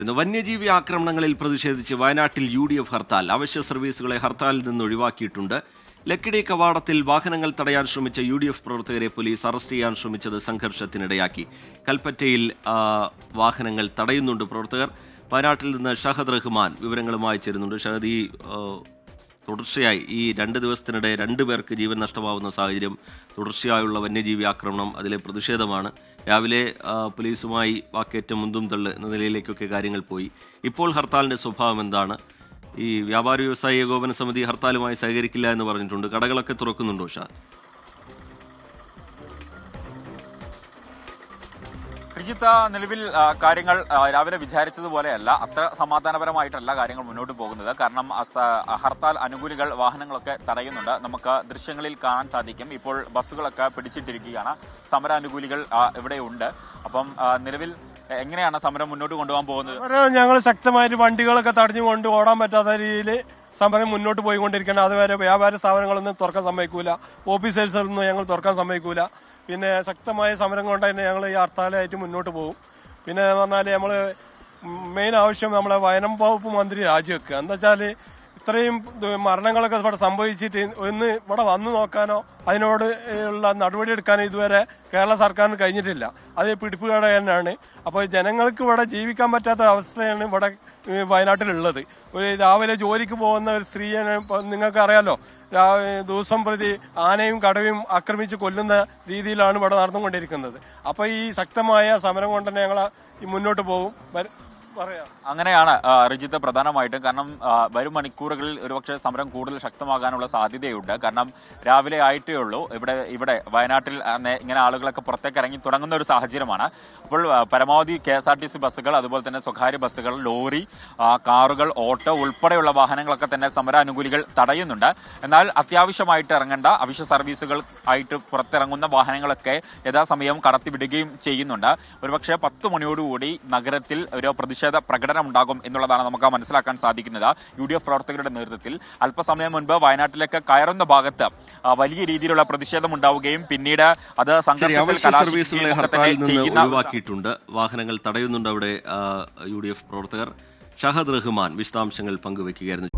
ഇന്ന് വന്യജീവി ആക്രമണങ്ങളിൽ പ്രതിഷേധിച്ച് വയനാട്ടിൽ UDF ഹർത്താൽ. അവശ്യ സർവീസുകളെ ഹർത്താലിൽ നിന്ന് ഒഴിവാക്കിയിട്ടുണ്ട്. ലക്കിടി കവാടത്തിൽ വാഹനങ്ങൾ തടയാൻ ശ്രമിച്ച UDF പ്രവർത്തകരെ പോലീസ് അറസ്റ്റ് ചെയ്യാൻ ശ്രമിച്ചത് സംഘർഷത്തിനിടയാക്കി. കൽപ്പറ്റയിൽ വാഹനങ്ങൾ തടയുന്നുണ്ട് പ്രവർത്തകർ. വയനാട്ടിൽ നിന്ന് ഷഹദ് റഹ്മാൻ വിവരങ്ങളുമായി ചേരുന്നുണ്ട്. ഷഹദ്, ഈ തുടർച്ചയായി ഈ 2 ദിവസത്തിനിടെ 2 പേർക്ക് ജീവൻ നഷ്ടമാവുന്ന സാഹചര്യം, തുടർച്ചയായുള്ള വന്യജീവി ആക്രമണം, അതിലെ പ്രതിഷേധമാണ്. രാവിലെ പോലീസുമായി വാക്കേറ്റം മുന്തും തള്ള് എന്ന നിലയിലേക്കൊക്കെ കാര്യങ്ങൾ പോയി. ഇപ്പോൾ ഹർത്താലിൻ്റെ സ്വഭാവം എന്താണ്? ഈ വ്യാപാരി വ്യവസായ ഏകോപന സമിതി ഹർത്താലുമായി സഹകരിക്കില്ല എന്ന് പറഞ്ഞിട്ടുണ്ട്. കടകളൊക്കെ തുറക്കുന്നുണ്ടോ ഷാദ്? റിജിത്ത, നിലവിൽ കാര്യങ്ങൾ രാവിലെ വിചാരിച്ചതുപോലെയല്ല, അത്ര സമാധാനപരമായിട്ടല്ല കാര്യങ്ങൾ മുന്നോട്ട് പോകുന്നത്. കാരണം ഹർത്താൽ അനുകൂലികൾ വാഹനങ്ങളൊക്കെ തടയുന്നുണ്ട്. നമുക്ക് ദൃശ്യങ്ങളിൽ കാണാൻ സാധിക്കും. ഇപ്പോൾ ബസ്സുകളൊക്കെ പിടിച്ചിട്ടിരിക്കുകയാണ്. സമര അനുകൂലികൾ ഇവിടെയുണ്ട്. അപ്പം നിലവിൽ എങ്ങനെയാണ് സമരം മുന്നോട്ട് കൊണ്ടുപോകാൻ പോകുന്നത്? ഞങ്ങൾ ശക്തമായിട്ട് വണ്ടികളൊക്കെ തടഞ്ഞുകൊണ്ട് ഓടാൻ പറ്റാത്ത രീതിയിൽ സമരം മുന്നോട്ട് പോയിക്കൊണ്ടിരിക്കണം. അതുവരെ വ്യാപാര സ്ഥാപനങ്ങളൊന്നും തുറക്കാൻ സമ്മതിക്കൂല, ഓഫീസേഴ്സൊന്നും ഞങ്ങൾ തുറക്കാൻ സമ്മതിക്കൂല. പിന്നെ ശക്തമായ സമരം കൊണ്ട് തന്നെ ഞങ്ങൾ ഈ ഹർത്താലായിട്ട് മുന്നോട്ട് പോകും. പിന്നെ എന്ന് പറഞ്ഞാൽ നമ്മൾ മെയിൻ ആവശ്യം നമ്മളെ വനം വകുപ്പ് മന്ത്രി രാജിവെക്കുക. എന്താ വെച്ചാൽ ഇത്രയും മരണങ്ങളൊക്കെ ഇവിടെ സംഭവിച്ചിട്ട് ഒന്ന് ഇവിടെ വന്നു നോക്കാനോ അതിനോട് ഉള്ള നടപടി എടുക്കാനോ ഇതുവരെ കേരള സർക്കാരിന് കഴിഞ്ഞിട്ടില്ല. അത് പിടിപ്പുകേട് തന്നെയാണ്. അപ്പോൾ ജനങ്ങൾക്ക് ഇവിടെ ജീവിക്കാൻ പറ്റാത്ത അവസ്ഥയാണ് ഇവിടെ വയനാട്ടിലുള്ളത്. ഒരു രാവിലെ ജോലിക്ക് പോകുന്ന ഒരു സ്ത്രീയെ നിങ്ങൾക്കറിയാലോ, ദിവസം പ്രതി ആനയും കടവയും ആക്രമിച്ച് കൊല്ലുന്ന രീതിയിലാണ് ഇവിടെ നടന്നുകൊണ്ടിരിക്കുന്നത്. അപ്പോൾ ഈ ശക്തമായ സമരം കൊണ്ട് തന്നെ ഞങ്ങൾ മുന്നോട്ട് പോകും. അങ്ങനെയാണ് റിജിത്ത്, പ്രധാനമായിട്ടും. കാരണം വരും മണിക്കൂറുകളിൽ ഒരുപക്ഷെ സമരം കൂടുതൽ ശക്തമാകാനുള്ള സാധ്യതയുണ്ട്. കാരണം രാവിലെ ആയിട്ടേ ഉള്ളൂ ഇവിടെ വയനാട്ടിൽ ഇങ്ങനെ ആളുകളൊക്കെ പുറത്തേക്ക് ഇറങ്ങി തുടങ്ങുന്ന ഒരു സാഹചര്യമാണ്. അപ്പോൾ പരമാവധി KSRTC ബസ്സുകൾ, അതുപോലെ തന്നെ സ്വകാര്യ ബസ്സുകൾ, ലോറി, കാറുകൾ, ഓട്ടോ ഉൾപ്പെടെയുള്ള വാഹനങ്ങളൊക്കെ തന്നെ സമരാനുകൂലികൾ തടയുന്നുണ്ട്. എന്നാൽ അത്യാവശ്യമായിട്ട് ഇറങ്ങേണ്ട അവശ്യ സർവീസുകൾ ആയിട്ട് പുറത്തിറങ്ങുന്ന വാഹനങ്ങളൊക്കെ യഥാസമയം കടത്തിവിടുകയും ചെയ്യുന്നുണ്ട്. ഒരുപക്ഷെ 10 മണിയോടുകൂടി നഗരത്തിൽ ഒരു പ്രതിഷേധ പ്രകടനം ഉണ്ടാകും എന്നുള്ളതാണ് നമുക്ക് മനസ്സിലാക്കാൻ സാധിക്കുന്നത്. UDF പ്രവർത്തകരുടെ നേതൃത്വത്തിൽ അല്പസമയം മുൻപ് വയനാട്ടിലേക്ക് കയറുന്ന ഭാഗത്ത് വലിയ രീതിയിലുള്ള പ്രതിഷേധം ഉണ്ടാവുകയും പിന്നീട് അത് ഒഴിവാക്കിയിട്ടുണ്ട്. വാഹനങ്ങൾ തടയുന്നുണ്ട് അവിടെ UDF പ്രവർത്തകർ. ഷഹദ് റഹ്മാൻ വിശദാംശങ്ങൾ പങ്കുവയ്ക്കുകയായിരുന്നു.